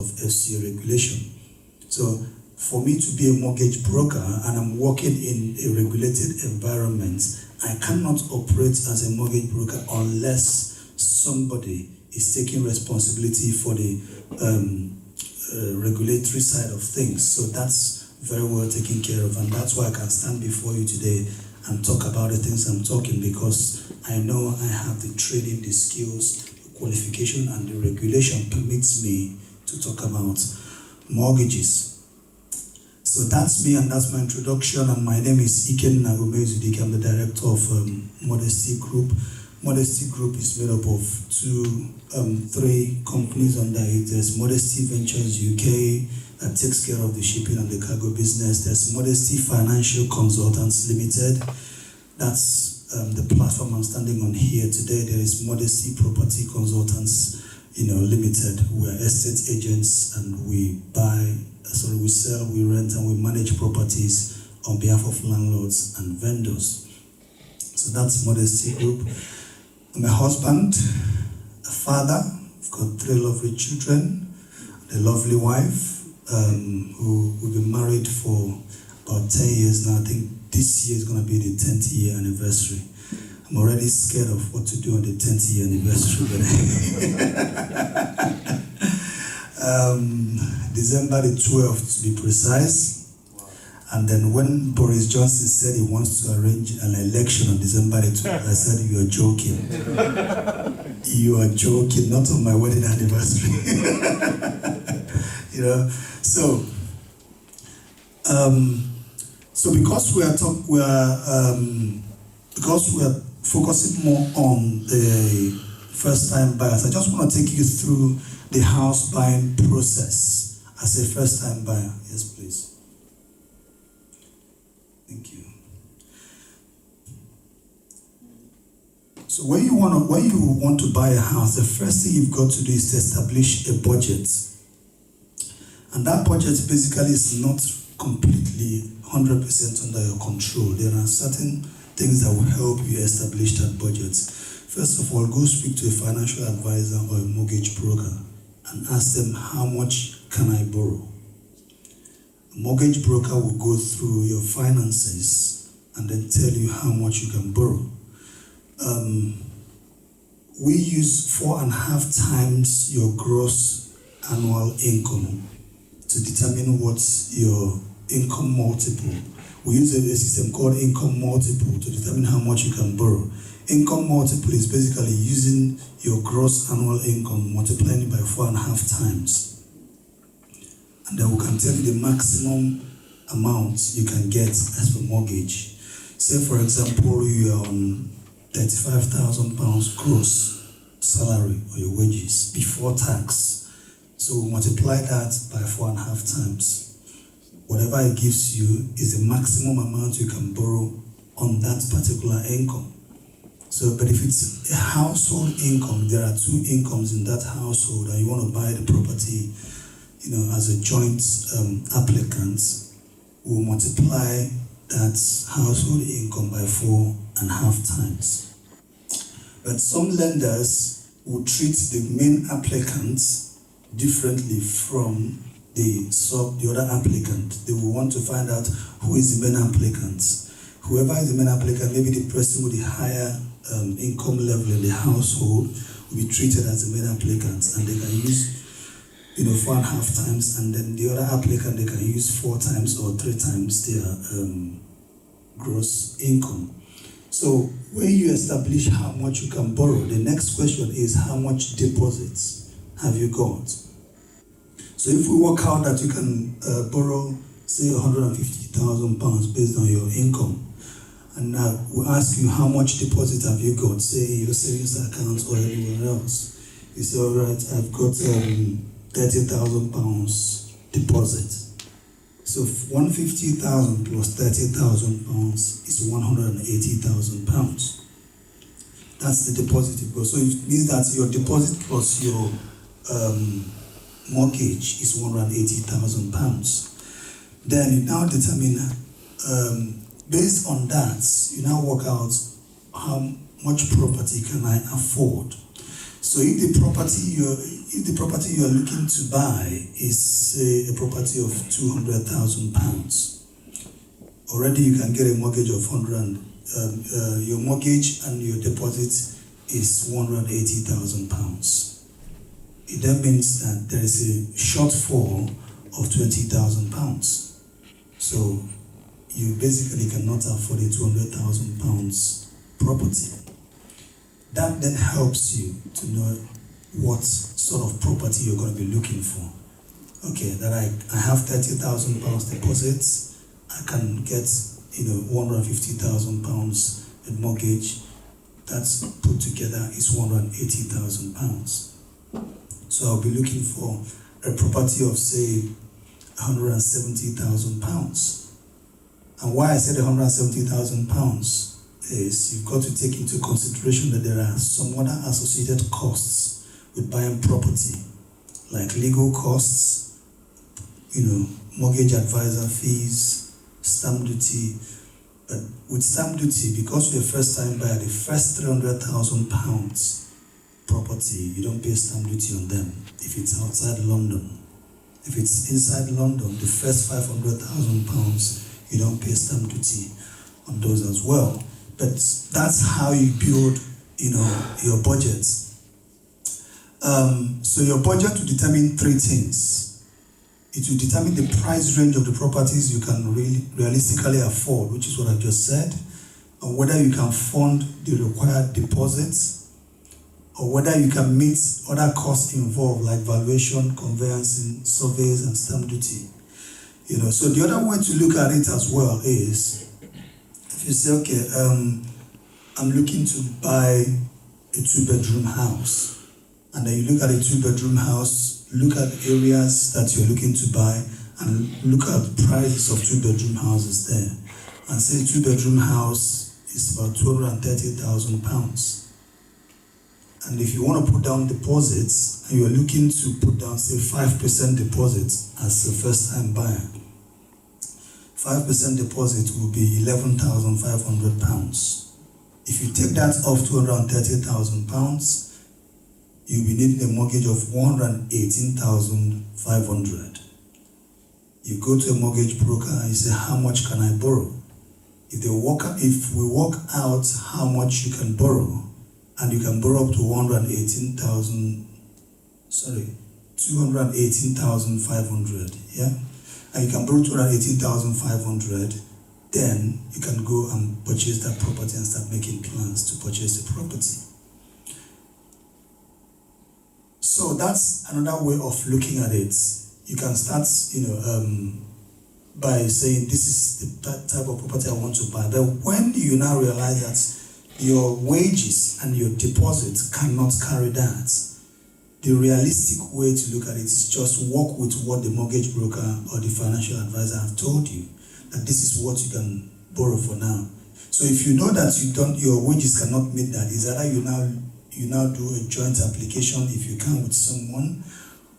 of FCA regulation. So for me to be a mortgage broker and I'm working in a regulated environment, I cannot operate as a mortgage broker unless somebody is taking responsibility for the regulatory side of things. So that's very well taken care of, and that's why I can stand before you today and talk about the things I'm talking, because I know I have the training, the skills, the qualification, and the regulation permits me to talk about mortgages. So that's me, and that's my introduction, and my name is Ikenna Umeizudike. I'm the director of Modesty Group. Modesty Group is made up of three companies under it. There's Modesty Ventures UK that takes care of the shipping and the cargo business. There's Modesty Financial Consultants Limited. That's the platform I'm standing on here today. There is Modesty Property Consultants Limited. We're estate agents, and we sell, we rent, and we manage properties on behalf of landlords and vendors. So that's Modesty Group. I'm a husband, a father. I've got 3 lovely children, a lovely wife, who we've been married for about 10 years now. I think this year is going to be the 10th year anniversary. I'm already scared of what to do on the 10th year anniversary. December the 12th to be precise. And then when Boris Johnson said he wants to arrange an election on December the 12th, I said, "You are joking." You are joking, not on my wedding anniversary. So because we are focusing more on the first-time buyers, I just want to take you through the house buying process as a first-time buyer. Yes, please. Thank you. So when you want to buy a house, the first thing you've got to do is to establish a budget. And that budget basically is not completely 100% under your control. There are certain things that will help you establish that budget. First of all, go speak to a financial advisor or a mortgage broker and ask them, how much can I borrow? A mortgage broker will go through your finances and then tell you how much you can borrow. We use 4.5 times your gross annual income to determine what's your income multiple. We use a system called income multiple to determine how much you can borrow. Income multiple is basically using your gross annual income, multiplying it by 4.5 times. And then we can tell you the maximum amount you can get as per mortgage. Say, for example, you are on £35,000 gross salary or your wages before tax. So we multiply that by 4.5 times. Whatever it gives you is the maximum amount you can borrow on that particular income. So, but if it's a household income, there are 2 incomes in that household, and you want to buy the property as a joint applicant, we'll multiply that household income by 4.5 times. But some lenders will treat the main applicants differently from the other applicant. They will want to find out who is the main applicant. Whoever is the main applicant, maybe the person with the higher income level in the household, will be treated as the main applicant, and they can use 4.5 times, and then the other applicant, they can use 4 times or 3 times their gross income. So when you establish how much you can borrow, the next question is, how much deposits have you got? So if we work out that you can borrow, say, £150,000 based on your income, and now we ask you, how much deposit have you got, say in your savings account or anywhere else? You say, all right, I've got £30,000 deposit. So 150,000 plus £30,000 is £180,000. That's the deposit you've got. So it means that your deposit plus your mortgage is £180,000. Then you now determine, based on that, you now work out how much property can I afford. So if the property if the property you are looking to buy is, say, a property of £200,000, already you can get a mortgage of 100. Your mortgage and your deposit is £180,000. It then means that there is a shortfall of £20,000. So you basically cannot afford a £200,000 property. That then helps you to know what sort of property you're going to be looking for. Okay, that I have £30,000 deposit, I can get £150,000 in mortgage. That's put together is £180,000. So I'll be looking for a property of, say, £170,000. And why I said £170,000 is you've got to take into consideration that there are some other associated costs with buying property, like legal costs, mortgage advisor fees, stamp duty. But with stamp duty, because you're a first-time buyer, the first £300,000 property, you don't pay stamp duty on them if it's outside London. If it's inside London, the first £500,000, you don't pay stamp duty on those as well. But that's how you build, your budget. So your budget will determine three things. It will determine the price range of the properties you can really realistically afford, which is what I just said, or whether you can fund the required deposits, or whether you can meet other costs involved like valuation, conveyancing, surveys, and stamp duty. So the other way to look at it as well is, if you say, okay, I'm looking to buy a 2-bedroom house, and then you look at a 2-bedroom house, look at areas that you're looking to buy, and look at prices of 2-bedroom houses there, and say a 2-bedroom house is about £230,000. And if you want to put down deposits, and you're looking to put down, say, 5% deposit as a first-time buyer, 5% deposit will be £11,500. If you take that off £230,000, you'll be needing a mortgage of £118,500. You go to a mortgage broker and you say, how much can I borrow? If we work out how much you can borrow, and you can borrow up to £218,500, yeah? And you can borrow £218,500, then you can go and purchase that property and start making plans to purchase the property. So that's another way of looking at it. You can start, by saying, this is the type of property I want to buy. But when you now realize that your wages and your deposit cannot carry that, the realistic way to look at it is just work with what the mortgage broker or the financial advisor have told you, that this is what you can borrow for now. So if you know that your wages cannot meet that, is either you now do a joint application if you can with someone,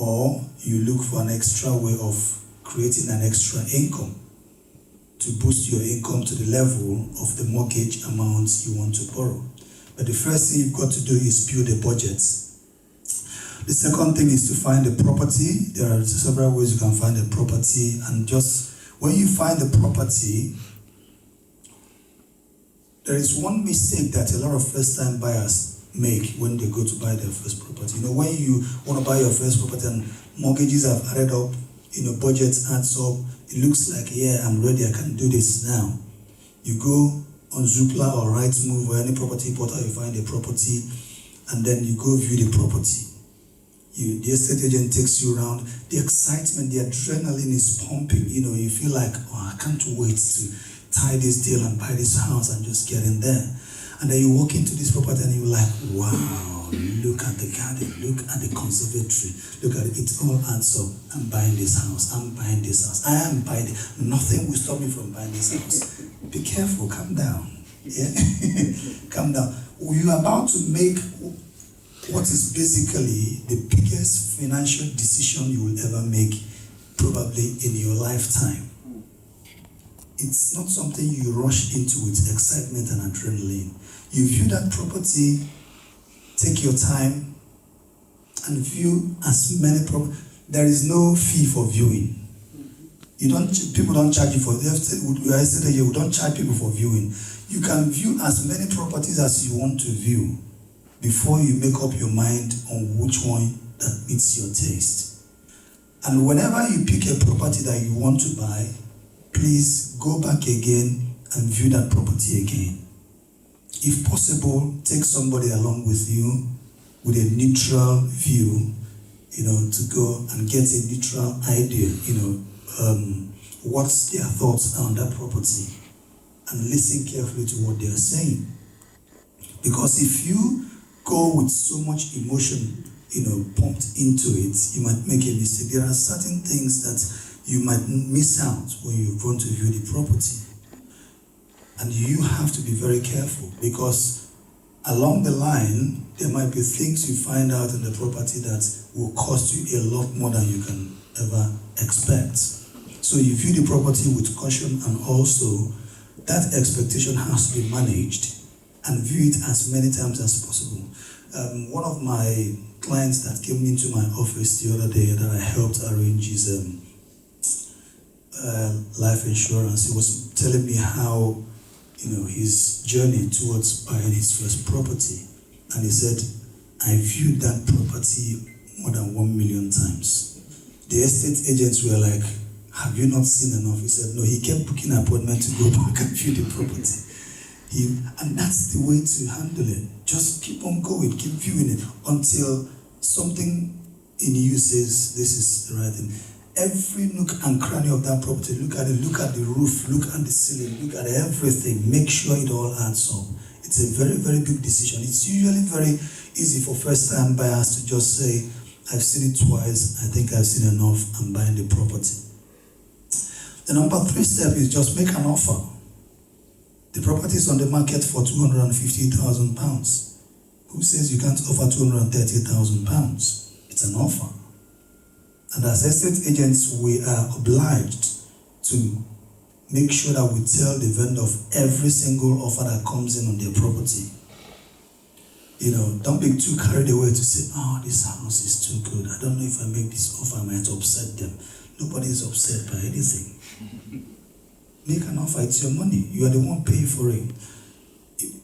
or you look for an extra way of creating an extra income to boost your income to the level of the mortgage amount you want to borrow. But the first thing you've got to do is build a budget. The second thing is to find a property. There are several ways you can find a property, and just when you find the property, there is one mistake that a lot of first-time buyers make when they go to buy their first property. When you want to buy your first property and mortgages have added up, budget adds up, it looks like, yeah, I'm ready, I can do this now. You go on Zoopla or Rightmove or any property portal, you find a property, and then you go view the property. The estate agent takes you around. The excitement, the adrenaline is pumping. You feel like, oh, I can't wait to tie this deal and buy this house and just get in there. And then you walk into this property and you're like, wow, look at the garden, look at the conservatory, look at it, it all adds up. I'm buying this house, I'm buying this house, I am buying it. Nothing will stop me from buying this house. Be careful, calm down. Yeah? Calm down. You're about to make what is basically the biggest financial decision you will ever make, probably in your lifetime. It's not something you rush into with excitement and adrenaline. You view that property, take your time, and view as many properties. There is no fee for viewing. People don't charge you for. Yesterday here, we don't charge people for viewing. You can view as many properties as you want to view before you make up your mind on which one that meets your taste. And whenever you pick a property that you want to buy, please go back again and view that property again. If possible, take somebody along with you with a neutral view, to go and get a neutral idea, what's their thoughts on that property, and listen carefully to what they are saying. Because if you go with so much emotion, pumped into it, you might make a mistake. There are certain things that you might miss out when you want to view the property. And you have to be very careful, because along the line, there might be things you find out in the property that will cost you a lot more than you can ever expect. So you view the property with caution, and also that expectation has to be managed, and view it as many times as possible. One of my clients that came into my office the other day that I helped arrange his life insurance, he was telling me how his journey towards buying his first property. And he said, I viewed that property more than 1 million times. The estate agents were like, have you not seen enough? He said, no, he kept booking an appointment to go back and view the property. And that's the way to handle it. Just keep on going, keep viewing it until something in you says this is the right thing. Every nook and cranny of that property, look at it, look at the roof, look at the ceiling, look at everything, make sure it all adds up. It's a very, very big decision. It's usually very easy for first-time buyers to just say, I've seen it twice, I think I've seen enough, I'm buying the property. The number 3 step is just make an offer. The property is on the market for £250,000. Who says you can't offer £230,000? It's an offer. And as estate agents, we are obliged to make sure that we tell the vendor of every single offer that comes in on their property. Don't be too carried away to say, oh, this house is too good. I don't know if I make this offer, I might upset them. Nobody is upset by anything. Make an offer, it's your money. You are the one paying for it.